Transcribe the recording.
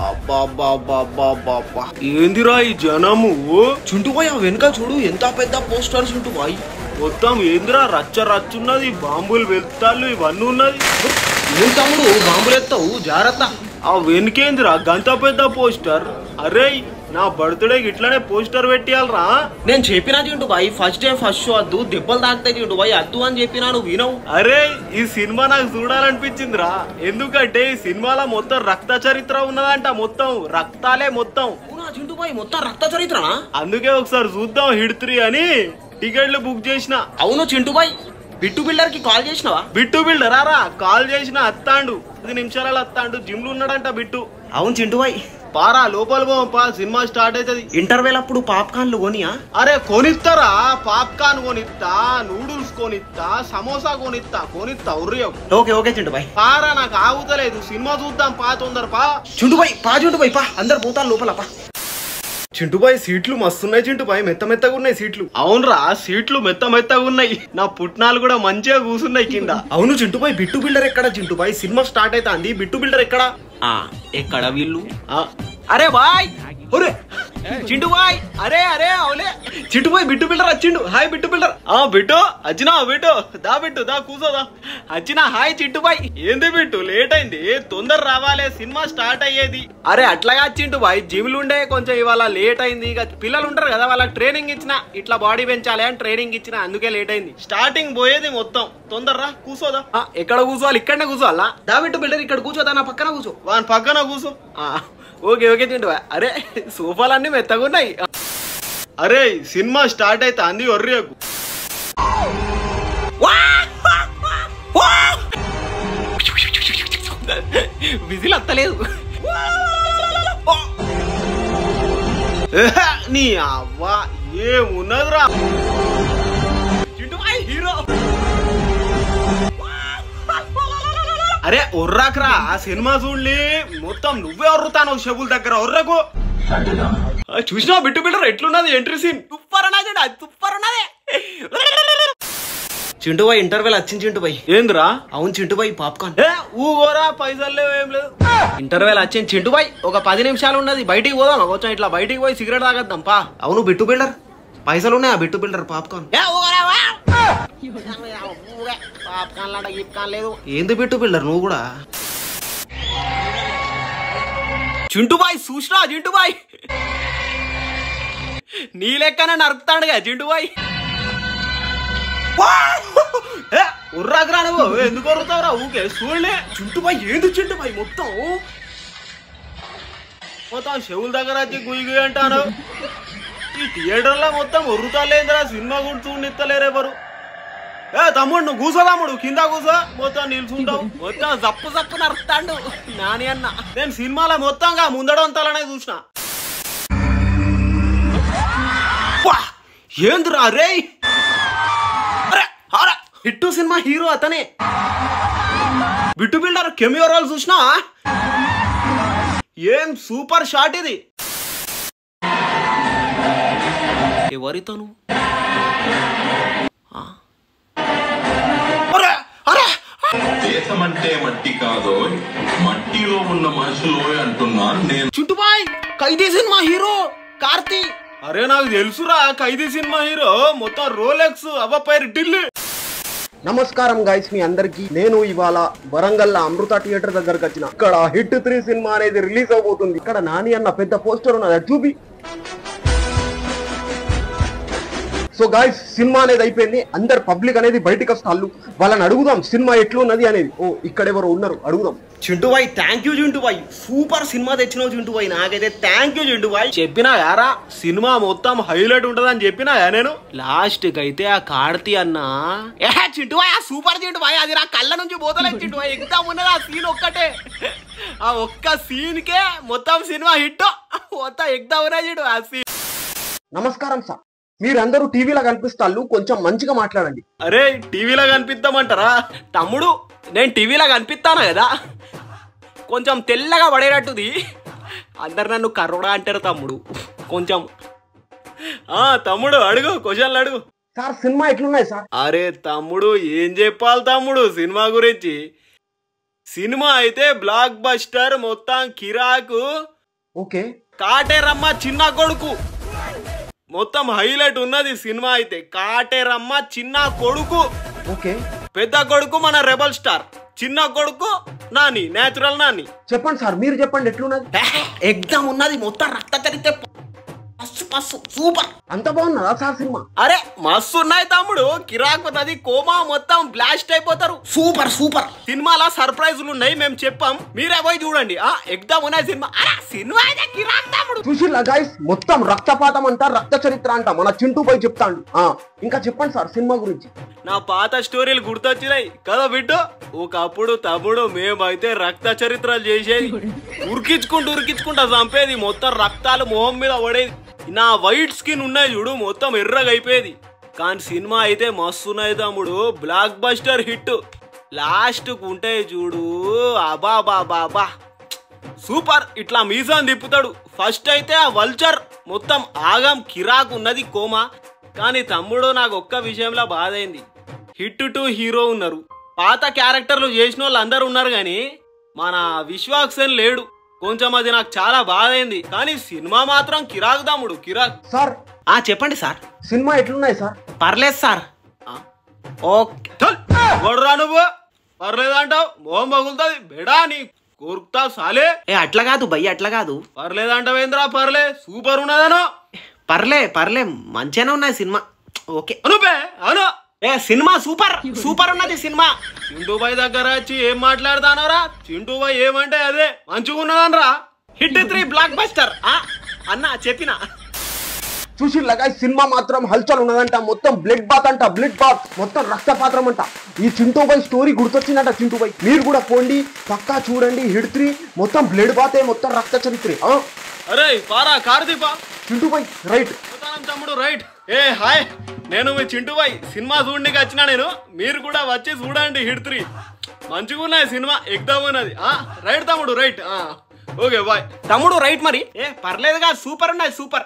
అబ్బా ఏందిరా ఈ జనము చుంటుపోయి ఆ వెనుక చూడు ఎంత పెద్ద పోస్టర్ చుంటుపోయి మొత్తం ఏందిరా రచ్చ రచ్చున్నది బాంబులు వెళ్తాళ్ళు ఇవన్నీ ఉన్నది ఏం తమ్ముడు బాంబులు ఎత్తావు జాగ్రత్త ఆ వెనుకేందిరా గంత పెద్ద పోస్టర్ అరే నా బర్త్డేకి ఇట్లానే పోస్టర్ పెట్టియాలరా నేను చెప్పినా Chintu boy first day first show వద్దు దెబ్బలు తాకుతాయి చింటు బాయ్ అద్దు అని చెప్పినా నువ్వు వినవు అరే ఈ సినిమా నాకు చూడాలనిపించిందిరా ఎందుకంటే ఈ సినిమాలో మొత్తం రక్త చరిత్ర ఉన్నదంట మొత్తం రక్తాలే మొత్తం చింటు బాయ్ మొత్తం రక్త చరిత్ర అందుకే ఒకసారి చూద్దాం హిట్ 3 అని టికెట్లు బుక్ చేసిన అవును చింటు బాయ్ బిట్టు బిల్డర్ కి కాల్ చేసినావా బిట్టు బిల్డర్ రా కాల్ చేసిన అత్తాండు 10 నిమిషాలలో అత్తాండు జిమ్ లో ఉన్నాడంట బిట్టు అవును చింటు బాయ్ పారా లోపల పోపా సినిమా స్టార్ట్ అవుతుంది ఇంటర్వెల్ అప్పుడు పాప్కార్న్లు కొనియా అరే కొనిస్తారా పాప్కార్న్ కొనిస్తా నూడిల్స్ కొనిస్తా సమోసా కొనిస్తా ఉర్రియో ఓకే ఓకే చింటుబాయ్ పారా నాకు ఆగుతలేదు సినిమా చూద్దాం పా తొందర పా చింటుబాయ్ పా అందరు పోతారు లోపల పా చింటుబాయ్ సీట్లు మస్తున్నాయి చింటుబాయ్ మెత్తగా ఉన్నాయి సీట్లు అవునరా సీట్లు మెత్తగా ఉన్నాయి నా పుట్నాలు కూడా మంచిగా కూసున్నాయి కింద అవును చింటుబాయ్ బిట్టు బిల్డర్ ఎక్కడ చింటుబాయ్ సినిమా స్టార్ట్ అవుతుంది బిట్టు బిల్డర్ ఎక్కడ ఎక్కడ వీళ్ళు అరే బాయ్ చింటు బాయ్ అరే అవులే చింటు బాయ్ బిట్టు బిల్డర్ వచ్చిండు హాయ్ బిట్టు బిల్డర్ బిట్టు వచ్చినా బిట్టు దా కూసోదా వచ్చినా హాయ్ చింటు బాయ్ ఏంది బిట్టు లేట్ అయింది తొందర రావాలే సినిమా స్టార్ట్ అయ్యేది అరే అట్లాగా చింటు బాయ్ జిమ్లు ఉండే కొంచెం ఇవాళ లేట్ అయింది ఇక పిల్లలు ఉంటారు కదా వాళ్ళకి ట్రైనింగ్ ఇచ్చిన ఇట్లా బాడీ పెంచాలి అని ట్రైనింగ్ ఇచ్చిన అందుకే లేట్ అయింది స్టార్టింగ్ పోయేది మొత్తం తొందరరా కూసోదా ఎక్కడ కూర్చోవాలి ఇక్కడనే కూర్చోవాలా దా బిట్టు బిల్డర్ ఇక్కడ కూర్చోదా నా పక్కన కూర్చో వాని పక్కన కూర్చో ఓకే చింటు అరే సోఫాలన్నీ మెత్తగా ఉన్నాయి అరే సినిమా స్టార్ట్ అయితే అంది ఒర్రియకు విజిల్ అత్తలేదు నీ అవ్వా ఏమున్నదిరా చింటు హీరో అరే ఒర్రాకరా ఆ సినిమా చూడలే మొత్తం నువ్వే ఒర్రుతాను చెబుల దగ్గర ఒర్రకు చూసినా బిట్టు బిల్డర్ ఎట్లున్నది ఎంట్రీ సీన్ సూపర్ ఉన్నది చింటుబాయ్ ఇంటర్వెల్ వచ్చింది చింటుబాయ్ ఏందిరా అవును చింటుబాయ్ పాప్కార్న్ ఊగోరా పైసలు లేవు ఏం లేదు ఇంటర్వెల్ వచ్చింది చింటుబాయ్ ఒక 10 నిమిషాలు ఉన్నది బయటికి పోదాం కొంచెం ఇట్లా బయటికి పోయి సిగరెట్ తాగద్దాం పా అవును బిట్టు బిల్డర్ పైసలు ఉన్నాయా బిట్టు బిల్డర్ పాప్కార్న్ లేదు ఏంది బిట్టు బిల్డర్ నువ్వు కూడా చింటుబాయ్ చూసినా చింటుబాయ్ నీ లెక్కనే నరుకుతాడుగా చింటుబాయ్ ఉర్రాకురా నువ్వు ఎందుకు వరుతావురా ఊకే చూడలే చింటుబాయ్ ఏంది చింటుబాయ్ మొత్తం చెవుల దగ్గర వచ్చి గుయ్యి అంటాను ఈ థియేటర్లో మొత్తం ఒర్రుతాలేదురా సినిమా కూడా చూడనిస్తలేరు ఎవరు తమ్ముడు నువ్వు కూసో తమ్ముడు కింద కూసో మొత్తం నిల్చుంటావు మొత్తం జప్పు నరుకుతాడు నాని అన్న నేను సినిమాలో మొత్తంగా ముందడంతాలనే చూసిన ఏందిరా రే హిట్టు సినిమా హీరో అతనే బిట్టు బిల్డర్ కెమియో రోల్ చూసినా ఏం సూపర్ షాట్ ఇది ఎవరితోను దేశమంటే మట్టి కాదో మట్టిలో ఉన్న మనుషులు అంటున్నాను నేను చుట్టుబాయ్ ఖైదీ సినిమా హీరో కార్తీ అరే నాకు తెలుసురా ఖైదీ సినిమా హీరో మొత్తం రోలెక్స్ అవ్వపైరు ఢిల్లీ నమస్కారం గైస్ మీ అందరికి నేను ఇవాళ వరంగల్ అమృత థియేటర్ దగ్గరకు వచ్చిన ఇక్కడ హిట్ 3 సినిమా అనేది రిలీజ్ అవబోతుంది ఇక్కడ నాని అన్న పెద్ద పోస్టర్ ఉన్నది చూపి సో గాయ్స్ సినిమా అనేది అయిపోయింది అందరు పబ్లిక్ అనేది బయటకు వస్తారు వాళ్ళని అడుగుదాం సినిమా ఎట్లున్నది అనేది ఇక్కడ ఎవరు ఉన్నారు అడుగుదాం చింటుబాయ్ థ్యాంక్ యూ చింటుబాయ్ సూపర్ సినిమా తెచ్చినావు చింటుబాయ్ నాకైతే థ్యాంక్ యూ చింటుబాయ్ చెప్పినా యారా సినిమా మొత్తం హైలైట్ ఉంటదని చెప్పినా నేను లాస్ట్ కి అయితే ఆ కార్తీ అన్న చింటుబాయ్ ఆ సూపర్ చింటుబాయ్ అది నా కళ్ళ నుంచి పోతలేదు చింటుబాయ్ ఎగ్జామ్ ఉన్నది ఆ సీన్ ఒక్కటే ఆ ఒక్క సీన్ కే మొత్తం సినిమా హిట్ మొత్తం ఎగ్జామ్ ఉన్నది చింటు ఆ సీన్ నమస్కారం సార్ మీరందరూ టీవీలో కనిపిస్తారు కొంచెం మంచిగా మాట్లాడండి అరే టీవీలో కనిపిద్దామంటారా తమ్ముడు నేను టీవీలో కనిపిస్తాను కదా కొంచెం తెల్లగా పడేటట్టుది అందరు నన్ను కర్రోడా అంటారు తమ్ముడు కొంచెం తమ్ముడు అడుగు క్వశ్చన్లు అడుగు సార్ సినిమా ఎట్లున్నాయి సార్ అరే తమ్ముడు ఏం చెప్పాలి తమ్ముడు సినిమా గురించి సినిమా అయితే బ్లాక్ బస్టర్ మొత్తం కిరాకు. ఓకే. కాటేరమ్మ చిన్న కొడుకు మొత్తం హైలైట్ ఉన్నది సినిమా అయితే. కాటేరమ్మ చిన్న కొడుకు. ఓకే. పెద్ద కొడుకు మన రెబల్ స్టార్, చిన్న కొడుకు నాని, నేచురల్ నాని. చెప్పండి సార్, మీరు చెప్పండి ఎట్లున్నది? ఎగ్జామ్ ఉన్నది మొత్తం రక్త చరిత్ర సూపర్. అంత బాగున్నదా సార్ సినిమా? అరే మస్తు ఉన్నాయి తమ్ముడు, కిరాకున్నది. కోమా మొత్తం బ్లాస్ట్ అయిపోతారు. Super super. సినిమాలో సర్ప్రైజులు ఉన్నాయి, మేము చెప్పాం, మీరే పోయి చూడండి. ఎగ్జామ్ ఉన్నాయి సినిమా. సినిమా అయితే కిరాక్ తమ్ముడు. చూసిల్లా గైస్, మొత్తం రక్తపాతం అంట, రక్త చరిత్ర అంట, మన చింటూ పై చెప్తాడు. ఇంకా చెప్పండి సార్ సినిమా గురించి. నా పాత స్టోరీలు గుర్తొచ్చినాయి కదా బిడ్డు. ఒకప్పుడు తమ్ముడు మేమైతే రక్త చరిత్రలు చేసేది. ఉరికించుకుంటా చంపేది. మొత్తం రక్తాలు మొహం మీద పడేది. నా వైట్ స్కిన్ ఉన్నాయి చూడు, మొత్తం ఎర్రగా అయిపోయేది. కానీ సినిమా అయితే మస్తున్నాయి తమ్ముడు, బ్లాక్ బస్టర్ హిట్. లాస్ట్ కు ఉంటాయి చూడు, అబా బాబా సూపర్. ఇట్లా మీసాన్ తిప్పుతాడు. ఫస్ట్ అయితే ఆ వల్చర్ మొత్తం ఆగం కిరాకు ఉన్నది కోమా. కానీ తమ్ముడు నాకు ఒక్క విషయంలో బాధ అయింది. హిట్ టు హీరో ఉన్నారు, పాత క్యారెక్టర్లు చేసిన వాళ్ళు అందరు ఉన్నారు, కానీ మన విశ్వాక్సేన్ లేడు. కొంచెం అది నాకు చాలా బాధ అయింది. కానీ సినిమా మాత్రం కిరాక్ తమ్ముడు, కిరాక్. సార్ చెప్పండి సార్, సినిమా ఎట్లున్నాయి సార్? పర్లేదు సార్. ఓకే నువ్వు పర్లేదంటావు, మోహం పగులుతుంది బెడా నీ కోరుకుతా సాలే. అట్లా కాదు భయ్య, అట్లా కాదు. పర్లేదంటావేంద్రా? పర్లే సూపర్ ఉన్నదను. పర్లే మంచిగానే ఉన్నాయి సినిమా. ఓకే అనుపే అను. సినిమా సూపర్ ఉన్నది సినిమా. చింటూబాయ్ దగ్గర వచ్చి ఏం మాట్లాడతానరా? చింటూబాయ్ ఏమంటే అదే మంచిగా ఉన్నదనరా. హిట్ 3 బ్లాక్ బస్టర్ అన్న చెప్పిన. చూసిల్లా గైస్, సినిమా మాత్రం హల్చల్ ఉన్నదంట. మొత్తం బ్లడ్ బాత్ అంట, బ్లడ్ బాత్, మొత్తం రక్తపాత్రం అంట. ఈ చింటూబాయ్ స్టోరీ గుర్తొచ్చిందంట చింటూబాయ్. మీరు కూడా పోండి, పక్కా చూడండి. హిట్ 3 మొత్తం బ్లడ్ బాతే, మొత్తం రక్త చరిత్రే. అరే పారా కార్దీపా. చింటూబాయ్ రైట్ తమ్ముడు రైట్. హాయ్, నేను మీ చింటూబాయ్. సినిమా చూడడానికి వచ్చినా నేను, మీరు కూడా వచ్చి చూడండి. హిట్ 3 మంచిగా ఉన్నాయి సినిమా, ఎగ్జామ్ ఉన్నది. రైట్ తమ్ముడు రైట్. ఓకే బాయ్ తమ్ముడు రైట్. మరి పర్లేదుగా, సూపర్ ఉన్నాయి సూపర్.